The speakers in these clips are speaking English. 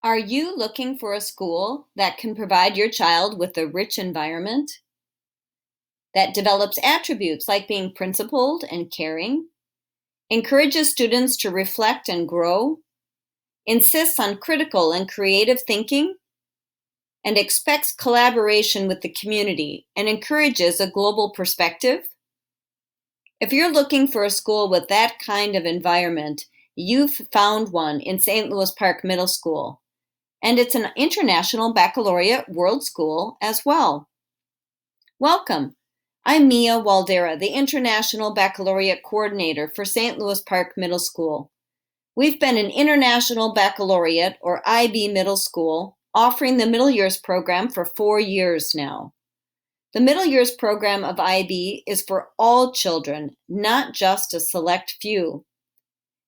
Are you looking for a school that can provide your child with a rich environment that develops attributes like being principled and caring, encourages students to reflect and grow, insists on critical and creative thinking, and expects collaboration with the community and encourages a global perspective? If you're looking for a school with that kind of environment, you've found one in St. Louis Park Middle School, and it's an international baccalaureate world school as well. Welcome. I'm Mia Waldera, the International Baccalaureate Coordinator for St. Louis Park Middle School. We've been an International Baccalaureate, or IB Middle School, offering the Middle Years program for 4 years now. The Middle Years program of IB is for all children, not just a select few.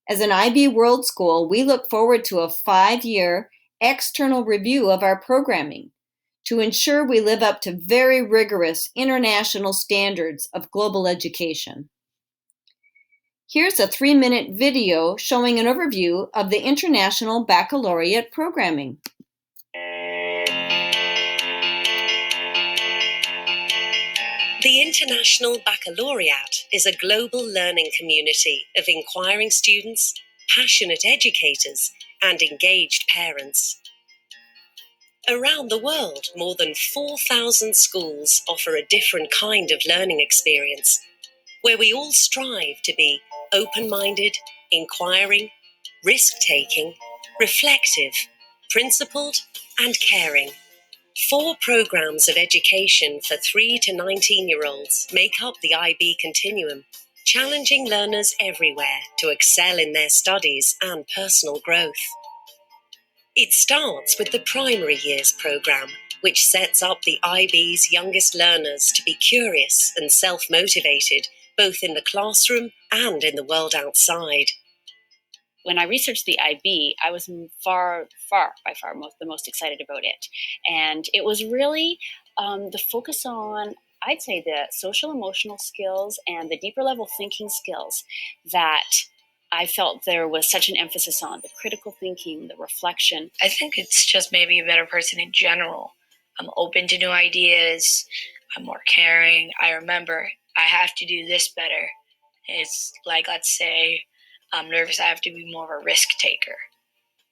As an IB World School, we look forward to a 5-year external review of our programming to ensure we live up to very rigorous international standards of global education. Here's a 3-minute video showing an overview of the International Baccalaureate programming. The International Baccalaureate is a global learning community of inquiring students, passionate educators, and engaged parents. Around the world, more than 4,000 schools offer a different kind of learning experience, where we all strive to be open-minded, inquiring, risk-taking, reflective, principled, and caring. 4 programs of education for 3 to 19-year-olds make up the IB continuum, challenging learners everywhere to excel in their studies and personal growth. It starts with the primary years program, which sets up the IB's youngest learners to be curious and self-motivated, both in the classroom and in the world outside. When I researched the IB, I was by far the most excited about it. And it was really the focus on, I'd say, the social emotional skills and the deeper level thinking skills that I felt there was such an emphasis on: the critical thinking, the reflection. I think it's just maybe a better person in general. I'm open to new ideas. I'm more caring. I remember I have to do this better. It's like, let's say I'm nervous, I have to be more of a risk taker.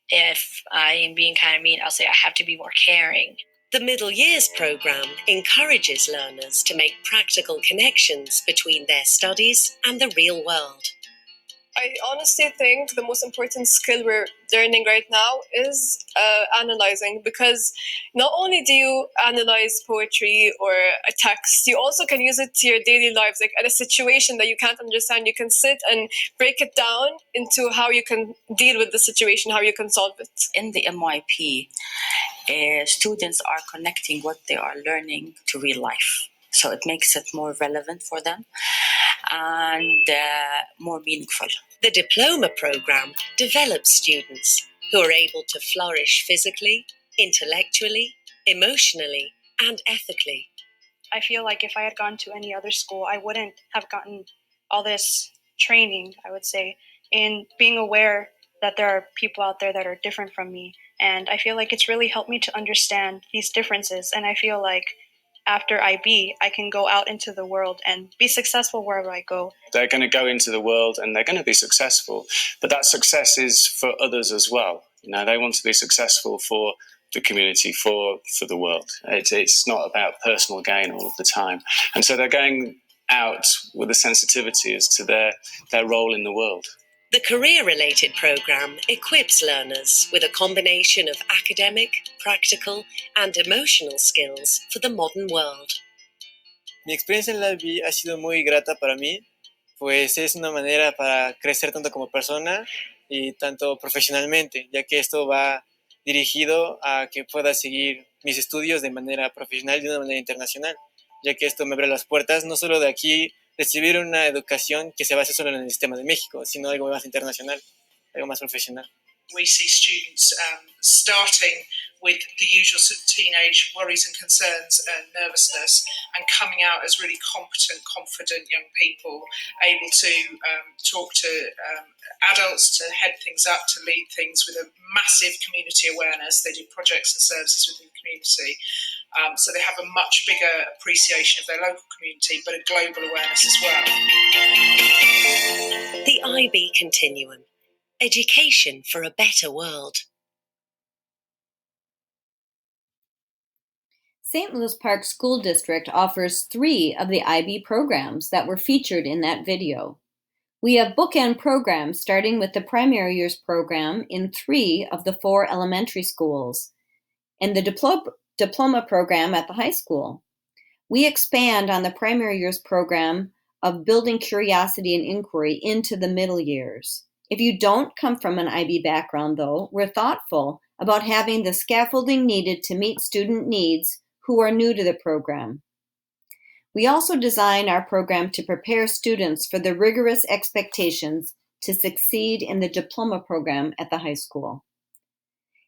If I am being kind of mean, I'll say I have to be more caring. The Middle Years program encourages learners to make practical connections between their studies and the real world. I honestly think the most important skill we're learning right now is analyzing, because not only do you analyze poetry or a text, you also can use it to your daily lives. Like at a situation that you can't understand, you can sit and break it down into how you can deal with the situation, how you can solve it. In the MYP, students are connecting what they are learning to real life. So it makes it more relevant for them and more meaningful. The diploma program develops students who are able to flourish physically, intellectually, emotionally, and ethically. I feel like if I had gone to any other school, I wouldn't have gotten all this training, I would say, in being aware that there are people out there that are different from me. And I feel like it's really helped me to understand these differences. And I feel like after IB, I can go out into the world and be successful wherever I go. They're going to go into the world and they're going to be successful, but that success is for others as well. You know, they want to be successful for the community, for the world. It's not about personal gain all of the time. And so they're going out with a sensitivity as to their role in the world. The career-related program equips learners with a combination of academic, practical, and emotional skills for the modern world. Mi experiencia en la IB ha sido muy grata para mí, pues es una manera para crecer tanto como persona y tanto profesionalmente, ya que esto va dirigido a que pueda seguir mis estudios de manera profesional y de una manera internacional, ya que esto me abre las puertas no solo de aquí recibir una educación que se base solo en el sistema de México, sino algo más internacional, algo más profesional. We see students starting with the usual sort of teenage worries and concerns and nervousness, and coming out as really competent, confident young people, able to talk to adults, to head things up, to lead things with a massive community awareness. They do projects and services within the community. So they have a much bigger appreciation of their local community, but a global awareness as well. The IB Continuum. Education for a better world. St. Louis Park School District offers 3 of the IB programs that were featured in that video. We have bookend programs starting with the primary years program in 3 of the 4 elementary schools and the diploma program at the high school. We expand on the primary years program of building curiosity and inquiry into the middle years. If you don't come from an IB background, though, we're thoughtful about having the scaffolding needed to meet student needs who are new to the program. We also design our program to prepare students for the rigorous expectations to succeed in the diploma program at the high school.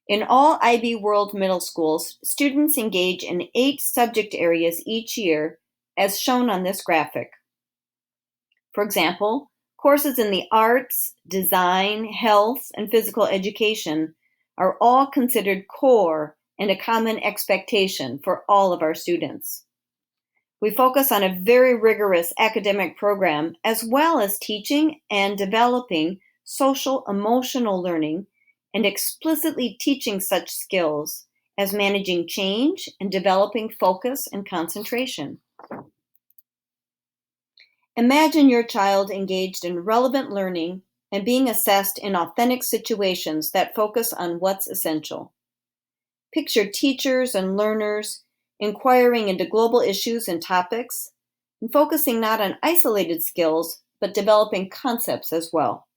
In all IB World middle schools, students engage in 8 subject areas each year, as shown on this graphic. For example, courses in the arts, design, health, and physical education are all considered core and a common expectation for all of our students. We focus on a very rigorous academic program as well as teaching and developing social emotional learning and explicitly teaching such skills as managing change and developing focus and concentration. Imagine your child engaged in relevant learning and being assessed in authentic situations that focus on what's essential. Picture teachers and learners inquiring into global issues and topics, and focusing not on isolated skills, but developing concepts as well.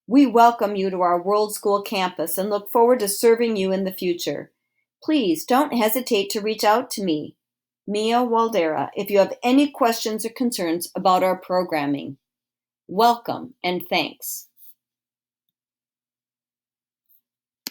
We welcome you to our World School campus and look forward to serving you in the future. Please don't hesitate to reach out to me, Mia Waldera, if you have any questions or concerns about our programming. Welcome and thanks.